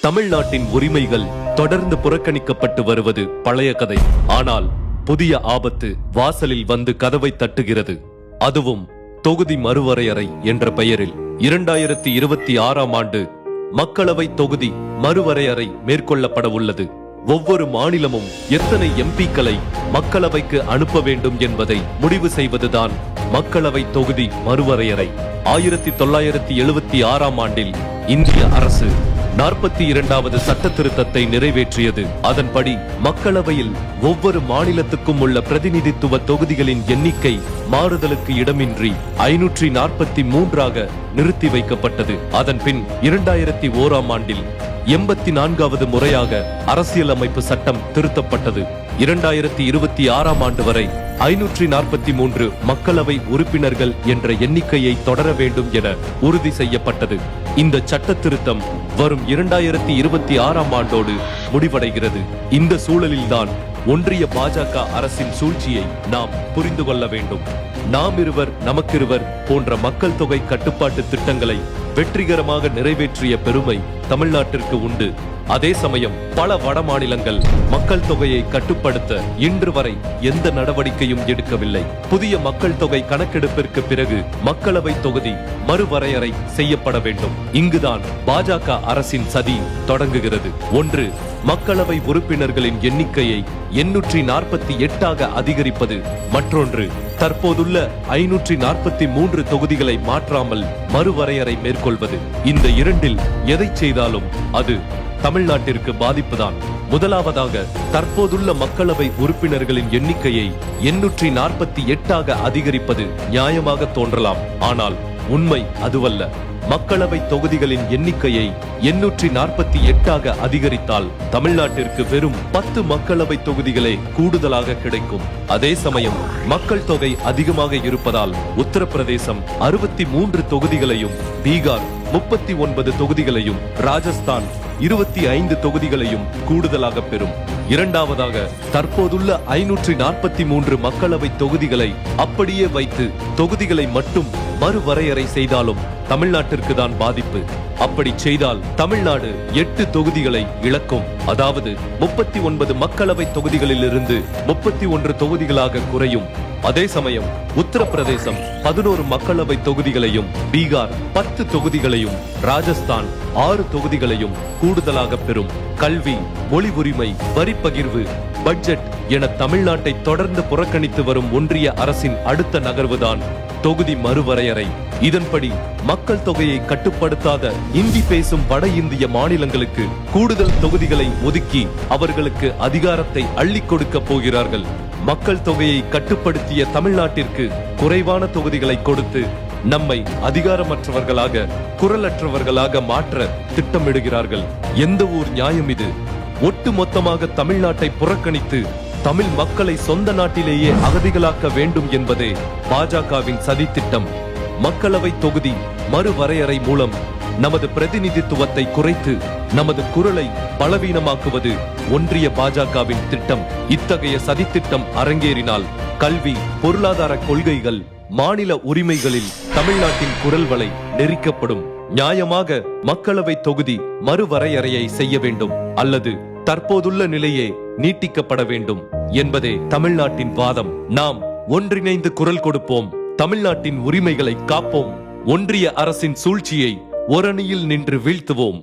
தமிழ்நாட்டின் உரிமைகள் தொடர்ந்து புறக்கணிக்கப்பட்டு வருவது பழைய கதை. ஆனால் புதிய ஆபத்து வாசலில் வந்து கதவை தட்டுகிறது. அதுவும் தொகுதி மறுவரையறை என்ற பெயரில் 2026ஆம் ஆண்டு மக்களவை தொகுதி மறுவரையறை மேற்கொள்ளப்பட உள்ளது. ஒவ்வொரு மாநிலமும் எத்தனை எம்பிக்களை மக்களவைக்கு அனுப்ப வேண்டும் என்பதை முடிவு செய்வதுதான் மக்களவை தொகுதி மறுவரையறை. 1976ஆம் ஆண்டில் இந்திய அரசு 42வது சட்ட திருத்தத்தை நிறைவேற்றியது. அதன்படி மக்களவையில் ஒவ்வொரு மாநிலத்துக்கும் உள்ள பிரதிநிதித்துவ தொகுதிகளின் எண்ணிக்கை மாறுதலுக்கு இடமின்றி 543ஆக நிறுத்தி வைக்கப்பட்டது. அதன் பின் 2001ஆம் ஆண்டில் 84வது முறையாக அரசியலமைப்பு சட்டம் திருத்தப்பட்டது. 2026ஆம் ஆண்டு வரை 543 மக்களவை உறுப்பினர்கள் என்ற எண்ணிக்கையை தொடர வேண்டும் என உறுதி செய்யப்பட்டது. இந்த சட்ட திருத்தம் வரும் 2026ஆம் ஆண்டோடு முடிவடைகிறது. இந்த சூழலில்தான் ஒன்றிய பாஜக அரசின் சூழ்ச்சியை நாம் புரிந்து கொள்ள வேண்டும். நாம் இருவர் நமக்கிருவர் போன்ற மக்கள் தொகை கட்டுப்பாட்டு திட்டங்களை வெற்றிகரமாக நிறைவேற்றிய பெருமை தமிழ்நாட்டிற்கு உண்டு. அதே சமயம் பல வட மாநிலங்கள் மக்கள் தொகையை கட்டுப்படுத்த இன்று வரை எந்த நடவடிக்கையும் எடுக்கவில்லை. புதிய மக்கள் தொகை கணக்கெடுப்பிற்கு பிறகு மக்களவை தொகுதி மறுவரையறை செய்யப்பட வேண்டும். இங்குதான் பாஜக அரசின் சதி தொடங்குகிறது. ஒன்று, மக்களவை உறுப்பினர்களின் எண்ணிக்கையை 848ஆக அதிகரிப்பது. மற்றொன்று, தற்போதுள்ள 543 தொகுதிகளை மாற்றாமல் மறுவரையறை மேற்கொள்வது. இந்த இரண்டில் எதை செய்தாலும் அது தமிழ்நாட்டிற்கு பாதிப்புதான். முதலாவதாக, தற்போதுள்ள மக்களவை உறுப்பினர்களின் எண்ணிக்கையை 848ஆக அதிகரிப்பது நியாயமாக தோன்றலாம். ஆனால் உண்மை அதுவல்ல. மக்களவை தொகுதிகளின் எண்ணிக்கையை 848ஆக அதிகரித்தால் தமிழ்நாட்டிற்கு வெறும் 10 மக்களவை தொகுதிகளே கூடுதலாக கிடைக்கும். அதே சமயம் மக்கள் தொகை அதிகமாக இருப்பதால் உத்தரப்பிரதேசம் 63 தொகுதிகளையும், பீகார் 39 தொகுதிகளையும், ராஜஸ்தான் 25 தொகுதிகளையும் கூடுதலாக பெறும். இரண்டாவதாக, தற்போதுள்ள 543 மக்களவை தொகுதிகளை அப்படியே வைத்து தொகுதிகளை மட்டும் மறுவரையறை செய்தாலும் தமிழ்நாட்டிற்கு தான் பாதிப்பு. அப்படி செய்தால் தமிழ்நாடு 8 தொகுதிகளை இழக்கும். அதாவது 39 மக்களவை தொகுதிகளில் இருந்து 31 தொகுதிகளாக குறையும். அதே சமயம் உத்தரப்பிரதேசம் 11 மக்களவை தொகுதிகளையும், பீகார் 10 தொகுதிகளையும், ராஜஸ்தான் 6 தொகுதிகளையும் கூடுதலாக பெறும். கல்வி, மொழி உரிமை, வரி பகிர்வு, பட்ஜெட் என தமிழ்நாட்டை தொடர்ந்து புறக்கணித்து வரும் ஒன்றிய அரசின் அடுத்த நகர்வுதான் தொகுதி மறுவரையறை. இதன்படி மக்கள் தொகையை கட்டுப்படுத்தாத இந்தி பேசும் வட இந்திய மாநிலங்களுக்கு கூடுதல் தொகுதிகளை ஒதுக்கி அவர்களுக்கு அதிகாரத்தை அள்ளிக் கொடுக்க போகிறார்கள். மக்கள் தொகையை கட்டுப்படுத்திய தமிழ்நாட்டிற்கு குறைவான தொகுதிகளை கொடுத்து நம்மை அதிகாரமற்றவர்களாக, குரலற்றவர்களாக மாற்ற திட்டமிடுகிறார்கள். எந்த ஊர் நியாயம் இது? ஒட்டு மொத்தமாக தமிழ்நாட்டை புறக்கணித்து தமிழ் மக்களை சொந்த நாட்டிலேயே அகதிகளாக்க வேண்டும் என்பதே பாஜகவின் சதி திட்டம். மக்களவை தொகுதி மறுவரையறை மூலம் நமது பிரதிநிதித்துவத்தை குறைத்து நமது குரலை பலவீனமாக்குவது ஒன்றிய பாஜகவின் திட்டம். இத்தகைய சதித்திட்டம் அரங்கேறினால் கல்வி, பொருளாதார கொள்கைகள், மாநில உரிமைகளில் தமிழ்நாட்டின் குரல் வலை நெரிக்கப்படும். நியாயமாக மக்களவை தொகுதி மறுவரையறையை செய்ய வேண்டும் அல்லது தற்போதுள்ள நிலையே நீட்டிக்கப்பட வேண்டும் என்பதே தமிழ்நாட்டின் வாதம். நாம் ஒன்றிணைந்து குரல் கொடுப்போம். தமிழ்நாட்டின் உரிமைகளை காப்போம். ஒன்றிய அரசின் சூழ்ச்சியை ஓரணியில் நின்று வீழ்த்துவோம்.